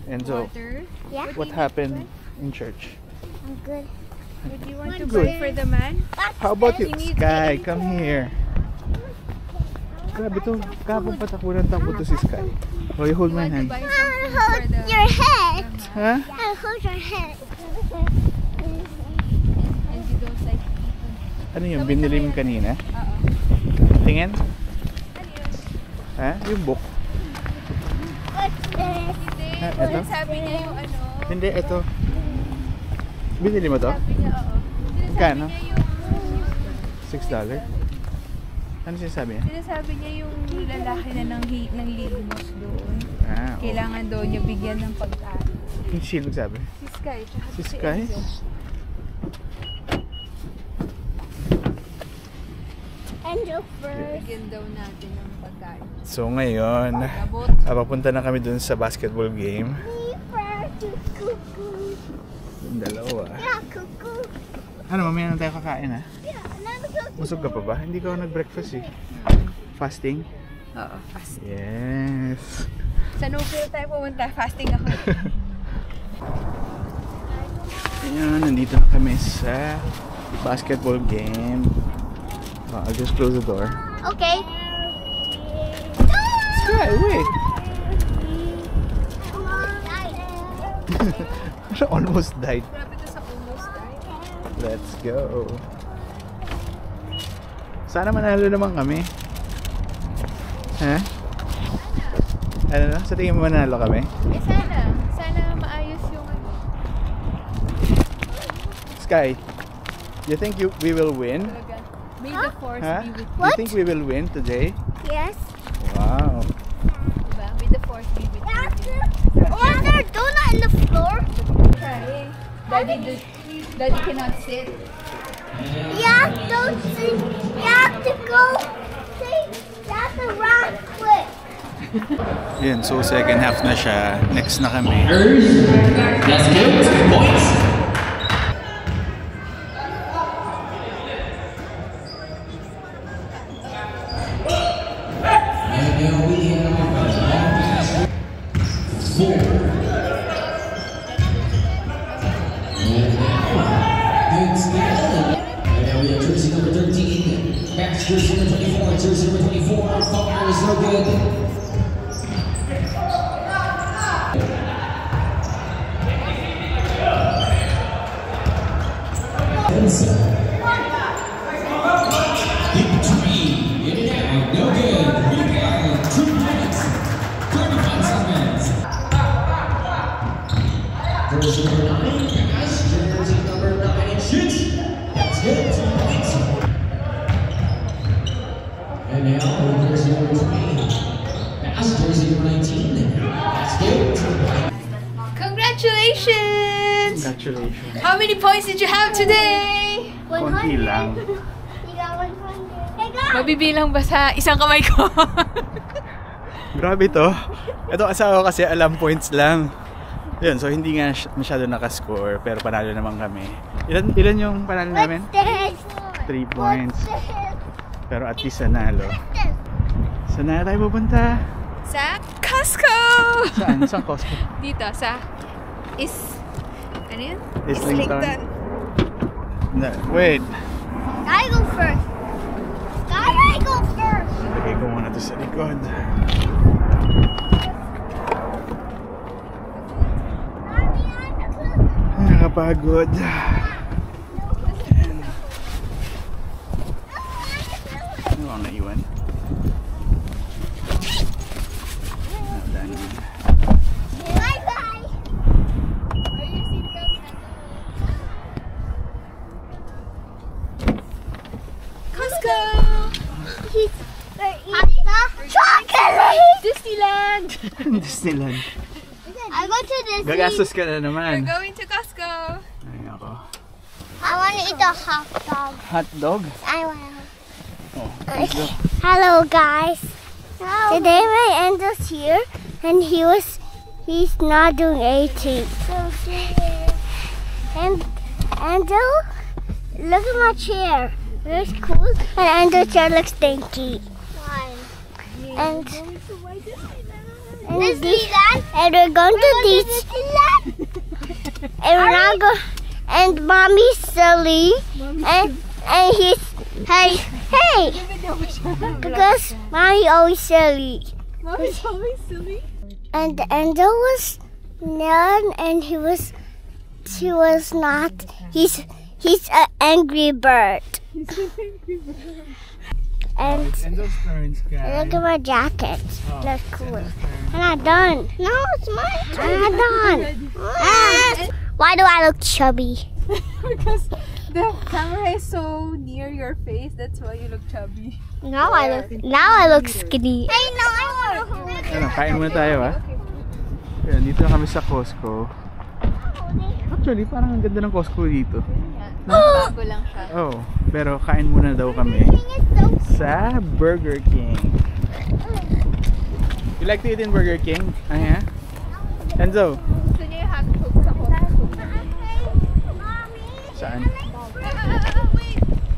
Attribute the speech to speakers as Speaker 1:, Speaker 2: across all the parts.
Speaker 1: And so,
Speaker 2: Water?
Speaker 3: Yeah.
Speaker 1: what happened in church?
Speaker 3: I'm good.
Speaker 2: Would you want to
Speaker 1: Good.
Speaker 2: pray for the man?
Speaker 1: How about you,
Speaker 2: You need
Speaker 1: Sky?
Speaker 2: to-
Speaker 1: Come here. Grabe to. Kapag patakulan takbo to si Sky. Oh, you hold my hand.
Speaker 2: Buy
Speaker 3: I'll
Speaker 2: something for
Speaker 3: hold
Speaker 2: the...
Speaker 3: your head.
Speaker 1: Ha?
Speaker 3: I'll hold your head.
Speaker 2: And you don't like
Speaker 1: Ano yung binili mo kanina? Tingin? Ha? Yung book?
Speaker 3: What's this?
Speaker 1: Ha? Ito?
Speaker 2: Sabi niya yung ano...
Speaker 1: Hindi, ito. Binili mo to?
Speaker 2: Sabi niya, oo.
Speaker 1: Kano?
Speaker 2: Niya yung...
Speaker 1: $6? Ano sinasabi niya?
Speaker 2: Sinasabi niya yung lalaki na nang lilimos doon.
Speaker 1: Ah,
Speaker 2: Kailangan daw niya bigyan ng pagkain.
Speaker 1: Yung sino sabi?
Speaker 2: Si Sky. tsaka
Speaker 1: Si Sky?
Speaker 2: Enzo.
Speaker 3: Angel first.
Speaker 2: Bigyan daw natin ng pagkain.
Speaker 1: So ngayon,
Speaker 2: Labot.
Speaker 1: papunta na kami dun sa basketball game.
Speaker 3: Me first. Cuckoo.
Speaker 1: Yung dalawa.
Speaker 3: Yeah, cuckoo.
Speaker 1: Ano, mamaya na tayo kakain ha?
Speaker 3: Yeah, another cuckoo.
Speaker 1: Busog ka pa ba? Hindi ka nag-breakfast eh. Fasting?
Speaker 2: Oo, fasting.
Speaker 1: Yes.
Speaker 2: Sa Nupil tayo pumunta. Fasting ako.
Speaker 1: Ayan, nandito na kami sa basketball game. I'll just close the door.
Speaker 3: Okay.
Speaker 1: Sky, wait! Almost died.
Speaker 2: Grabe to sa almost tayo.
Speaker 1: Let's go. Sana manalo naman kami. Ha? Ano na? Sa tingin mo manalo kami?
Speaker 2: Eh sana. Sana maayos yung ano.
Speaker 1: Sky, you think we will win?
Speaker 2: Talaga. May the force
Speaker 1: Huh?
Speaker 2: be with you.
Speaker 1: You
Speaker 3: What?
Speaker 1: think we will win today?
Speaker 3: Yes.
Speaker 1: Wow.
Speaker 2: Diba? May the force be with you.
Speaker 3: Was there a donut in the floor?
Speaker 2: Try. Daddy cannot sit.
Speaker 3: You have to see. You have to go. See, that's the round quick.
Speaker 1: Yun, so second half na siya. Next na kami.
Speaker 4: That's good. Points. And now we have a long pass. 4. And now, good snap. And now we have jersey number 13. Pass jersey number 24. Jersey number 24. Fire is no good. Big three. In and out. No good. Rebound. 2 minutes. 35 seconds. Jersey number 9. Pass. Jersey number 9. And shoots. That's good. 2 points. And now jersey number 20. Pass. Jersey number 19. That's good. 2 points.
Speaker 2: Congratulations!
Speaker 1: Congratulations.
Speaker 2: How many points did you have today?
Speaker 1: Konti lang.
Speaker 3: You got 100. Hey, guys.
Speaker 2: Mabibilang ba sa isang kamay ko?
Speaker 1: Grabe to. Ito asawa kasi alam points lang. Yun, so hindi nga masyado nakascore pero panalo naman kami. Ilan yung panalo namin?
Speaker 3: This.
Speaker 1: 3 points.
Speaker 3: This.
Speaker 1: Pero at least nanalo.
Speaker 3: This.
Speaker 1: Saan na tayo pupunta?
Speaker 2: Sa Costco!
Speaker 1: Saan? Saan Costco?
Speaker 2: Dito, sa ano yun?
Speaker 1: Islington. No, wait.
Speaker 3: I go first. I go first.
Speaker 1: Lagay ko muna to sa likod. Nakapagod. Ano ang naiwan?
Speaker 3: Bye-bye.
Speaker 2: Costco!
Speaker 3: We're eating chocolate.
Speaker 2: Disneyland!
Speaker 1: Disneyland.
Speaker 3: I go to Disney.
Speaker 1: Gagastos ka na
Speaker 2: We're
Speaker 1: naman.
Speaker 2: going to Costco!
Speaker 1: Ay, ako.
Speaker 3: I want to eat a hot dog.
Speaker 1: Hot dog?
Speaker 3: I want.
Speaker 1: Oh, hot dog.
Speaker 3: Hello, guys. Today my Angel's here, and he's not doing anything. And Angel, look at my chair. It's cool, and Angel's chair looks stinky. Why? And Disneyland. And we're going to Disneyland. And we're not going. And Mommy's silly. And he's hey. Because Mommy always silly.
Speaker 2: Mommy's always silly.
Speaker 3: And there was none, and he was not. He's an angry bird. And
Speaker 1: those ferns, guys.
Speaker 3: look at my jacket. That's cool. I'm not done. No, it's my turn. I'm not done. Why do I look chubby?
Speaker 2: Because the camera is so near your face, that's why you look chubby.
Speaker 3: Now I look skinny. I know.
Speaker 1: Ano, kain muna tayo Ayan, dito na kami sa Costco. Actually, parang ang ganda ng Costco dito.
Speaker 2: Bago lang siya.
Speaker 1: Oh, pero kain muna daw kami sa Burger King. You like to eat in Burger King? Yeah? Enzo?
Speaker 2: Gusto niya yung hotdog sa Costco.
Speaker 1: Saan?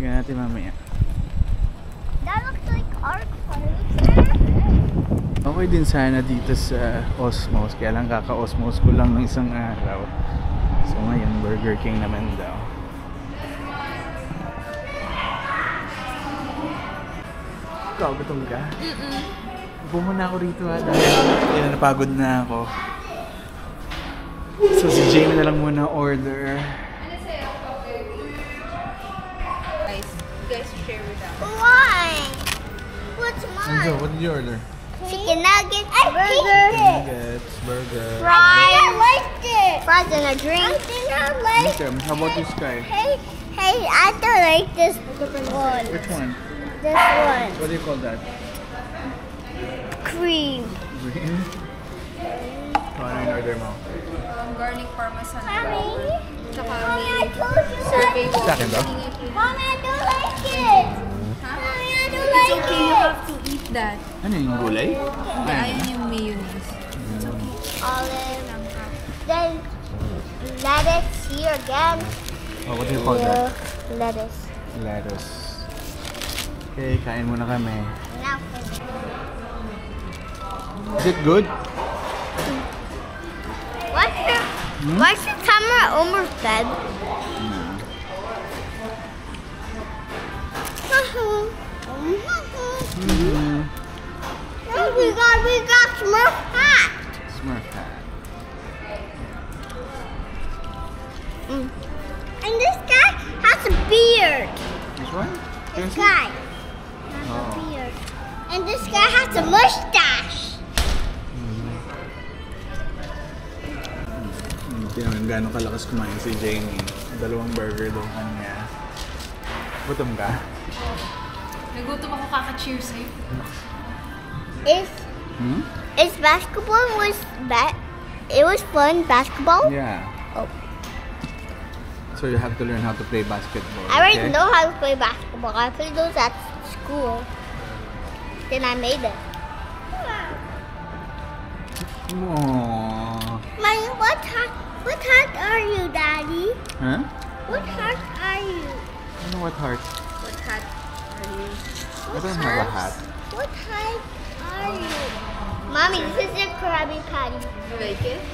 Speaker 1: Tingnan natin mamaya.
Speaker 3: That looks like our place.
Speaker 1: Okay din sana dito sa Osmos, kaya lang kaka-Osmos ko lang ng isang araw. So ngayon, Burger King naman daw. Ikaw, gutom ka? Upo muna ako rito dahil napagod na ako. So si Jamie na lang muna order.
Speaker 2: Guys, share with us.
Speaker 3: Why? What's mine?
Speaker 1: Enzo, what did you order?
Speaker 3: Chicken nuggets, burger,
Speaker 1: Nuggets, burger.
Speaker 3: fries. I liked it. Fries and a drink. I think I like.
Speaker 1: Okay, how about this guy?
Speaker 3: Hey, I don't like this one.
Speaker 1: Which one?
Speaker 3: This one.
Speaker 1: What do you call that?
Speaker 3: Cream.
Speaker 1: Green? Ano yung order mo?
Speaker 2: Garlic parmesan.
Speaker 3: Mommy.
Speaker 2: Tsaka
Speaker 3: Mommy, I
Speaker 2: may
Speaker 3: told you
Speaker 2: survey
Speaker 3: not.
Speaker 1: Sa akin daw?
Speaker 3: Mommy, I don't like it. Mommy, I don't like
Speaker 2: It's okay, you
Speaker 3: it.
Speaker 2: have to eat that.
Speaker 1: Ano yung gulay?
Speaker 2: Ayun yung mayonnaise.
Speaker 3: Olive. Then lettuce here again.
Speaker 1: Oh, what do you call that?
Speaker 3: Lettuce.
Speaker 1: Lettuce. Okay, kain muna kami.
Speaker 3: Now
Speaker 1: Is it good?
Speaker 3: why's your camera almost dead? We got Smurf hat.
Speaker 1: Smurf hat.
Speaker 3: And this guy has a beard.
Speaker 1: This one?
Speaker 3: This
Speaker 1: Seriously?
Speaker 3: guy has
Speaker 1: Oh.
Speaker 3: a beard. And this guy has a mustache.
Speaker 1: Hindi naman gano'ng kalakas kumain si Jamie. 2 burger daw kanya. Gutom ka?
Speaker 2: Nagutom ako kaka-cheer sa'yo.
Speaker 3: Is basketball it was fun basketball?
Speaker 1: Yeah.
Speaker 3: Oh.
Speaker 1: So you have to learn how to play basketball.
Speaker 3: I already
Speaker 1: okay?
Speaker 3: know how to play basketball. I played those at school. Then I made it.
Speaker 1: Aww.
Speaker 3: Mommy, what heart are you, Daddy?
Speaker 1: Huh?
Speaker 3: What heart are you?
Speaker 1: I don't know what heart.
Speaker 2: What hat are you?
Speaker 1: I don't have a hat.
Speaker 3: What heart are you? Mommy, this is a Krabby Patty.
Speaker 2: You like it?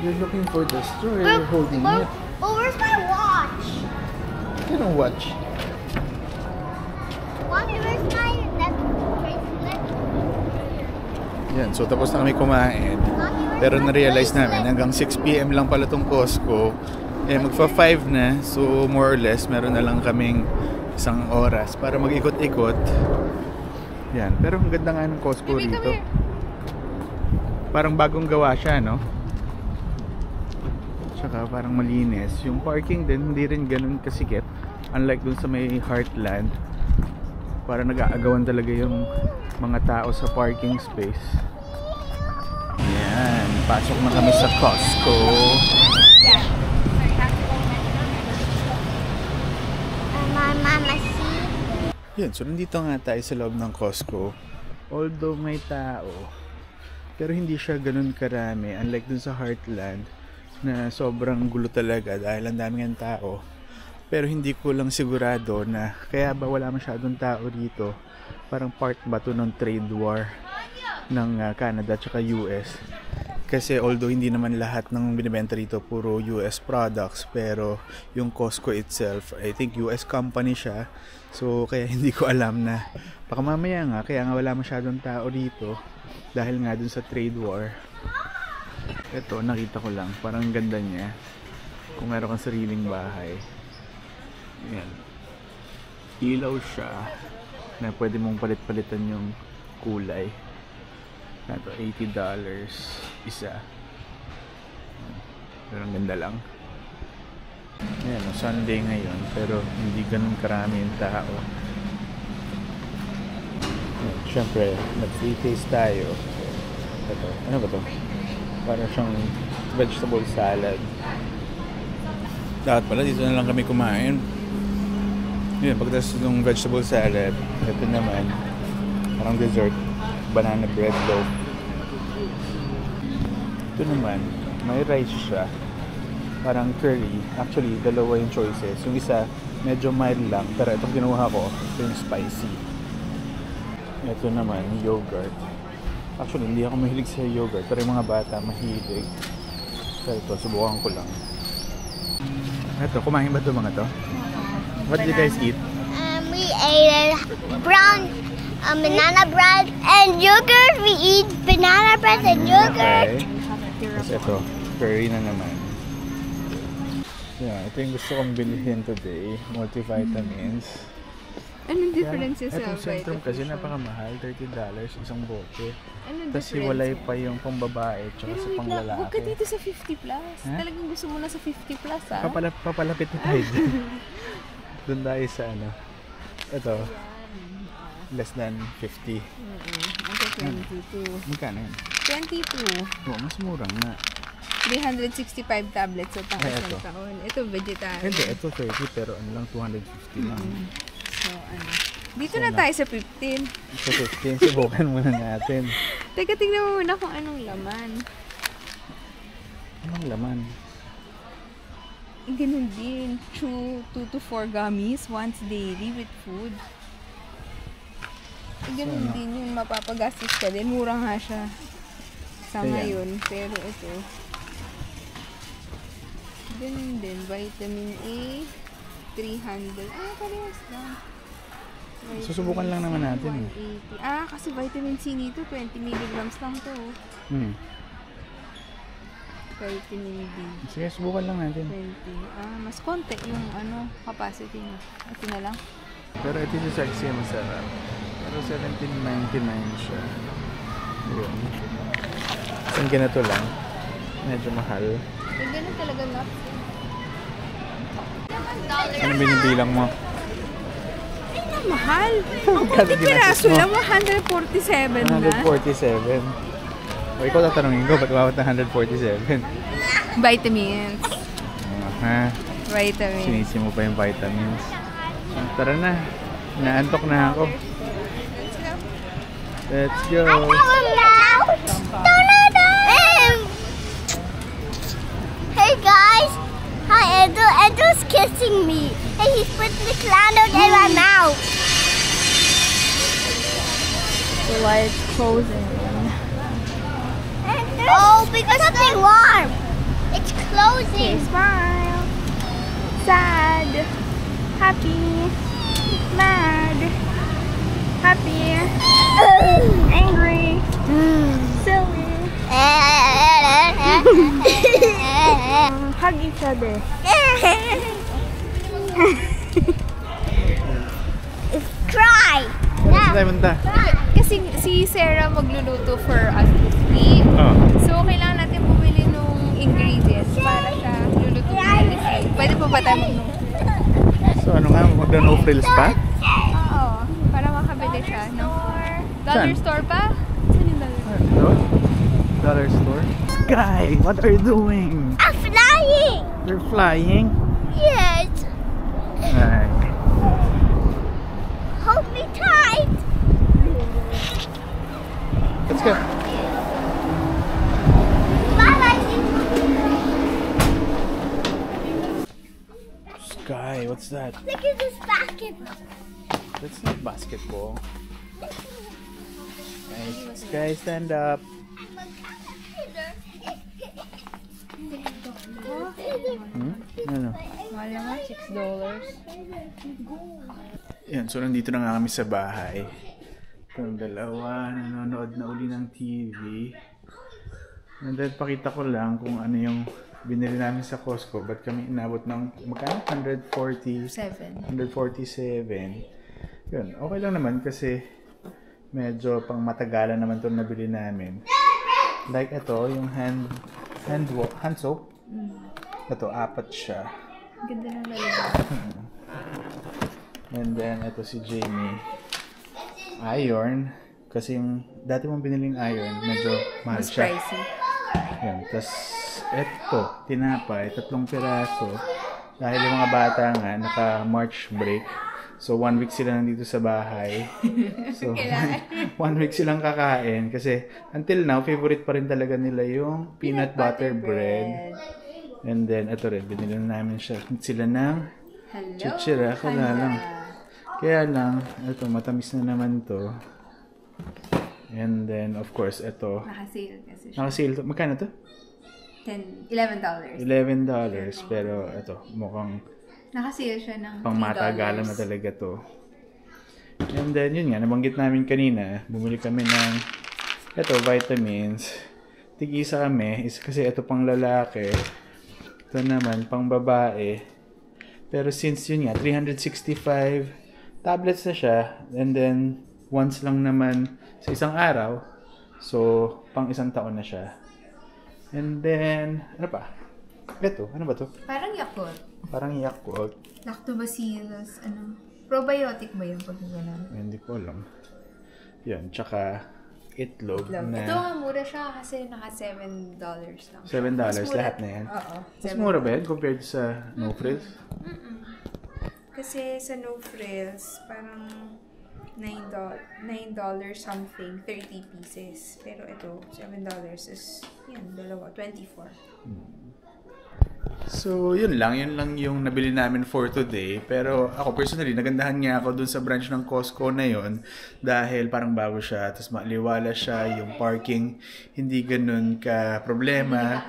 Speaker 1: You're looking for the straw. You're holding it.
Speaker 3: Where's my watch?
Speaker 1: You don't watch.
Speaker 3: Mommy, where's my bracelet?
Speaker 1: Yan, so tapos na kami kumain. Pero na-realize namin hanggang 6 PM lang pala tong Costco. Eh, magfa-5 na. So more or less, meron na lang kaming 1 oras para mag-ikot-ikot. Yan, pero ang ganda nga ng Costco
Speaker 2: Baby,
Speaker 1: dito.
Speaker 2: come here.
Speaker 1: Parang bagong gawa siya, no? Tsaka parang malinis. Yung parking din, hindi rin ganun kasikip. Unlike dun sa may Heartland. Parang nag-aagawan talaga yung mga tao sa parking space. Yan, pasok na kami sa Costco.
Speaker 3: My mama see.
Speaker 1: Yan, so nandito nga tayo sa loob ng Costco. Although may tao, pero hindi siya ganun karami. Unlike dun sa Heartland, na sobrang gulo talaga dahil ang daming tao. Pero hindi ko lang sigurado na kaya ba wala masyadong tao dito. Parang part ba to ng trade war ng Canada tsaka US. Kasi although hindi naman lahat ng binibenta dito puro US products, pero yung Costco itself, I think US company siya. So kaya hindi ko alam na baka mamaya nga, kaya nga wala masyadong tao dito dahil nga dun sa trade war. Ito, nakita ko lang, parang ganda niya kung meron kang sariling bahay. Yan, ilaw siya na pwede mong palit-palitan yung kulay. Ito, $80 isa. Pero ang ganda lang. Ayan, Sunday ngayon, pero hindi ganun karami yung tao. Ayan, syempre, nag-free taste tayo. Ito, ano ba to? Parang siyang vegetable salad. Dapat pala, dito na lang kami kumain. Yun, pagkatapos ng vegetable salad, ito naman, parang dessert, banana bread loaf. Ito naman, may rice siya, parang curry. Actually, dalawa yung choices. Yung isa, medyo mild lang, pero itong kinuha ko, ito yung spicy. Ito naman, yogurt. Actually, hindi ako mahilig sa yogurt, pero yung mga bata mahilig. So ito, subukan ko lang. Ito, kumain ba ito mga to? What did you guys eat?
Speaker 3: We ate banana bread and yogurt. We eat banana bread and yogurt.
Speaker 1: Okay. Tapos ito, curry na naman. Yeah, ito yung gusto kong bilhin today. Multivitamins.
Speaker 2: Anong difference sa
Speaker 1: Itong Centrum kasi
Speaker 2: Vitafusion?
Speaker 1: napakamahal, $30 isang bote.
Speaker 2: Anong
Speaker 1: Tapos
Speaker 2: difference?
Speaker 1: hiwalay pa yung pang babae tsaka
Speaker 2: Pero
Speaker 1: sa
Speaker 2: wait
Speaker 1: pang
Speaker 2: lang, huwag ka
Speaker 1: lalaki.
Speaker 2: dito sa 50 plus.
Speaker 1: Ha?
Speaker 2: Talagang gusto mo na sa 50 plus, ha?
Speaker 1: Papalapit na tayo dyan. Doon tayo sa ano. Ito, less than 50.
Speaker 2: Ito 22.
Speaker 1: Magkano yun?
Speaker 2: 22.
Speaker 1: Oo, mas murang na.
Speaker 2: 365 tablets sa pang
Speaker 1: Ay,
Speaker 2: isang
Speaker 1: ito.
Speaker 2: taon. Ito, vegetarian.
Speaker 1: Hindi, ito 30 pero ano lang, 250 lang.
Speaker 2: So, ano. Dito na tayo sa 15.
Speaker 1: Sa 15, subukan muna natin.
Speaker 2: Teka, tingnan mo muna kung anong laman.
Speaker 1: Anong laman?
Speaker 2: Ganun din. 2 to 4 gummies once daily with food. Ganun din yun. Mapapagastos ka din. Mura nga siya. Sa
Speaker 1: Ayan.
Speaker 2: ngayon. Pero ito. Ganun din. Vitamin A. 300. Parehas lang.
Speaker 1: Susubukan lang naman natin.
Speaker 2: 180. Kasi vitamin C nito. 20 milligrams lang to. Vitamin D.
Speaker 1: Sige, subukan lang natin.
Speaker 2: 20. Mas konti yung capacity niya. Ito na lang.
Speaker 1: Pero ito yung sexy, masarap. Pero $17.99 siya. Yun. Isang ganito lang. Medyo mahal.
Speaker 2: Yung ganun talaga nuts.
Speaker 1: Ano binibilang mo?
Speaker 2: Ay, na mahal.
Speaker 1: Magkano
Speaker 2: Ang piraso
Speaker 1: ginastos mo?
Speaker 2: lang, 147 na.
Speaker 1: 147. O ikaw tatanungin ko, ba't umabot na 147?
Speaker 2: Vitamins.
Speaker 1: Ha?
Speaker 2: Vitamins.
Speaker 1: Sinisi mo pa yung vitamins. Tara na. Naantok na ako. Let's go.
Speaker 3: Hey guys, hi Edo. Edo's kissing me, and he's putting the clown in my mouth.
Speaker 2: So why it's frozen?
Speaker 3: Oh, because something warm. It's closing.
Speaker 2: Smile. Sad. Happy. Mad. Happy. Angry. Silly. Hug each other.
Speaker 3: Cry.
Speaker 1: Saan tayo punta?
Speaker 2: Kasi si Sarah magluluto for us this week.
Speaker 1: Oh.
Speaker 2: So, kailangan natin bumili nung ingredients para siya luluto this week. Pwede pa ba tayo mag-no?
Speaker 1: So ano nga, magda-no frills pa?
Speaker 2: Oo. Para makabili siya. No? Dollar
Speaker 1: Saan?
Speaker 2: store pa? Saan yung dollar store?
Speaker 1: Ano? Dollar store? Sky, what are you doing?
Speaker 3: I'm flying.
Speaker 1: You're flying?
Speaker 3: Yes.
Speaker 1: Ay.
Speaker 3: Hold me tight.
Speaker 1: Let's go.
Speaker 3: Bye.
Speaker 1: Sky, what's that?
Speaker 3: Look at this basketball.
Speaker 1: That's not basketball. Nice. Guys, stand up. Ano?
Speaker 2: Mahal naman, $6.
Speaker 1: Yan, so nandito na nga kami sa bahay. Itong dalawa, nanonood na uli ng TV. And then, pakita ko lang kung ano yung binili namin sa Costco. Ba't kami inabot ng, magkano? 147. Yun, okay lang naman kasi medyo pang matagalan naman itong nabili namin. Like ito, yung hand soap. Ito, 4 siya.
Speaker 2: Ganda ng lalagyan.
Speaker 1: And then, ito si Jamie. Iron. Kasi yung dati mong biniling iron, medyo mahal
Speaker 2: Mas
Speaker 1: siya.
Speaker 2: pricey.
Speaker 1: Yan. Tapos, ito, tinapay, 3 piraso. Dahil yung mga bata nga, naka-March break. So, 1 week sila nandito sa bahay. So, 1 week silang kakain. Kasi, until now, favorite pa rin talaga nila yung peanut butter bread. And then, ito rin, binili na namin sila ng chichira. Kaya lang, ito, matamis na naman to. And then, of course, ito.
Speaker 2: Naka-sale kasi siya.
Speaker 1: Naka-sale to. Magkano to?
Speaker 2: $11.
Speaker 1: $11. Pero, ito, mukhang
Speaker 2: Naka-sale siya ng $3.
Speaker 1: pang matagalan na talaga to. And then, yun nga, nabanggit namin kanina, bumili kami ng, ito, vitamins. Tig-isa kami, kasi ito pang lalaki. Ito naman, pang babae. Pero since yun nga, 365 tablets na siya, and then, once lang naman sa isang araw, so, pang 1 taon na siya. And then, ano pa? Ito, ano ba to?
Speaker 2: Parang Yakult.
Speaker 1: Parang Yakult.
Speaker 2: Lactobacillus, probiotic ba yun pag gano'n?
Speaker 1: Hindi ko alam. Yun, tsaka itlog na
Speaker 2: Ito nga, mura siya kasi naka $7 lang.
Speaker 1: $7 lahat na yan.
Speaker 2: Oo.
Speaker 1: Mas mura ba yan compared sa no frills?
Speaker 2: Kasi sa no frills, parang $9 something, 30 pieces. Pero ito, $7 is, yan, dalawa, 24.
Speaker 1: So, yun lang yung nabili namin for today. Pero ako personally, nagandahan niya ako dun sa branch ng Costco na yon dahil parang bago siya, tapos maliwala siya, yung parking hindi ganun ka problema.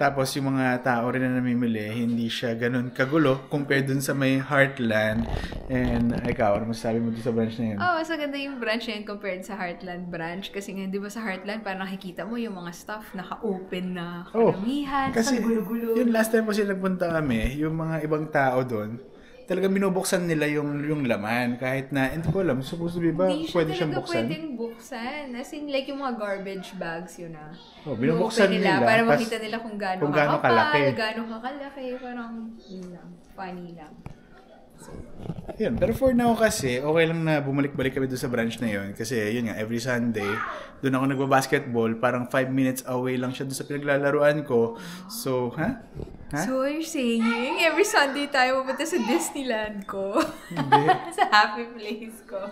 Speaker 1: Tapos yung mga tao rin na namimili, hindi siya ganun kagulo compared dun sa may Heartland. And ikaw, ano masasabi mo dun sa branch na yun?
Speaker 2: Oh, mas maganda yung branch na yun compared sa Heartland branch. Kasi nga, di ba sa Heartland, parang nakikita mo yung mga stuff, naka-open na karamihan,
Speaker 1: kasi
Speaker 2: gulo-gulo.
Speaker 1: yung last time kasi nagpunta kami, yung mga ibang tao doon, talagang binubuksan nila yung laman. Kahit na, hindi ko alam, supposed to be ba, pwede siyang buksan?
Speaker 2: Hindi siya talaga pwedeng buksan. As in, like yung mga garbage bags, yun na.
Speaker 1: Oh, binubuksan nila.
Speaker 2: Para makita nila kung gaano
Speaker 1: kalaki.
Speaker 2: Gaano kakalaki. Parang, yun lang. Funny lang.
Speaker 1: Yun, pero for now kasi, okay lang na bumalik-balik kami doon sa branch na yun. Kasi yun nga, every Sunday, doon ako nagbabasketball. Parang 5 minutes away lang siya doon sa pinaglalaruan ko. So, ha?
Speaker 2: So, you're saying, every Sunday tayo pupunta sa Disneyland ko?
Speaker 1: Hindi.
Speaker 2: Sa happy place ko?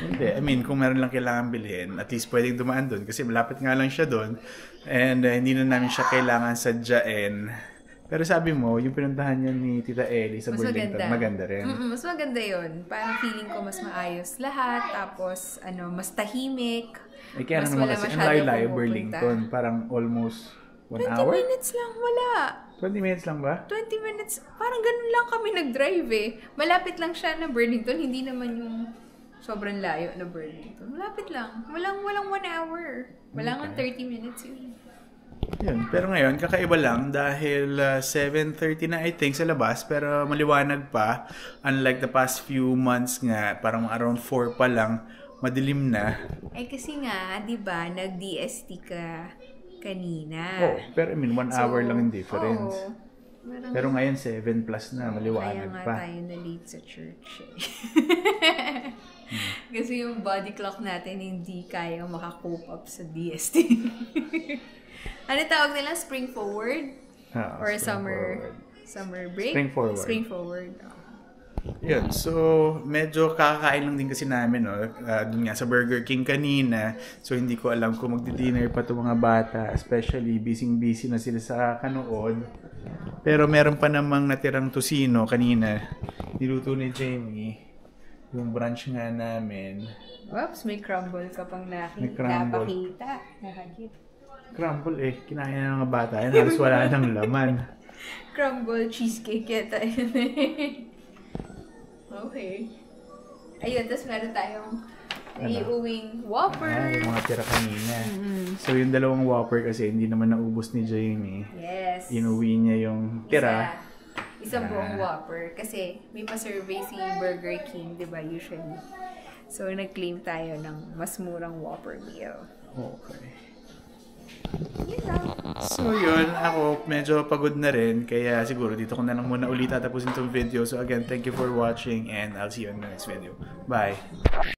Speaker 1: Hindi. I mean, kung meron lang kailangan bilhin, at least pwedeng dumaan doon. Kasi malapit nga lang siya doon. And hindi na namin siya kailangan sadyain. Pero sabi mo, yung pinuntahan niya ni Tita Ellie sa Burlington, maganda rin.
Speaker 2: Mas maganda yun. Parang feeling ko mas maayos lahat. Tapos, mas tahimik.
Speaker 1: Eh, kaya
Speaker 2: mas
Speaker 1: naman
Speaker 2: wala
Speaker 1: kasi, ang
Speaker 2: masyadong
Speaker 1: layo-layo
Speaker 2: pumupunta.
Speaker 1: Burlington. Parang almost 1
Speaker 2: 20
Speaker 1: hour?
Speaker 2: minutes lang, wala.
Speaker 1: 20 minutes lang ba?
Speaker 2: 20 minutes, parang ganun lang kami nag-drive eh. Malapit lang siya na Burlington, hindi naman yung sobrang layo na Burlington. Malapit lang. Walang 1 hour. Walang 30 minutes yun.
Speaker 1: Yun. Pero ngayon, kakaiba lang dahil 7:30 na I think sa labas pero maliwanag pa. Unlike the past few months nga, parang around 4 pa lang, madilim na.
Speaker 2: Ay kasi nga, di ba, nag-DST ka kanina.
Speaker 1: Oh, pero I mean, 1 hour lang yung difference.
Speaker 2: Parang,
Speaker 1: Pero ngayon, 7 plus na, maliwanag
Speaker 2: kaya nga
Speaker 1: pa.
Speaker 2: tayo na late sa church eh. Kasi yung body clock natin hindi kaya makakope up sa DST. Ano tawag nila? Spring forward? Or summer break?
Speaker 1: Spring forward.
Speaker 2: Spring forward.
Speaker 1: Yun, so medyo kakakain lang din kasi namin, no? Dun nga sa Burger King kanina. So hindi ko alam kung magdi-dinner pa itong mga bata. Especially, busy na sila sa kanood. Pero meron pa namang natirang tusino kanina. Niluto ni Jamie. Yung brunch nga namin.
Speaker 2: Oops, may crumble ka pang
Speaker 1: May crumble.
Speaker 2: napakita. Nakakita.
Speaker 1: Crumble eh. Kinain na ng mga bata. Yan, halos wala nang laman.
Speaker 2: Crumble cheesecake yata yun eh. Okay. Ayun, tapos meron tayong iuwing Whopper.
Speaker 1: Yung mga tira kanina. So yung dalawang Whopper kasi hindi naman naubos ni Jamie.
Speaker 2: Yes.
Speaker 1: Inuwi niya yung tira.
Speaker 2: Isang buong Whopper. Kasi may pa-survey si Burger King, di ba, usually. So, nag-claim tayo ng mas murang Whopper meal.
Speaker 1: Okay.
Speaker 2: Yun lang.
Speaker 1: So yun, ako medyo pagod na rin. Kaya siguro dito ko na lang muna ulit tatapusin itong video. So again, thank you for watching and I'll see you in the next video. Bye!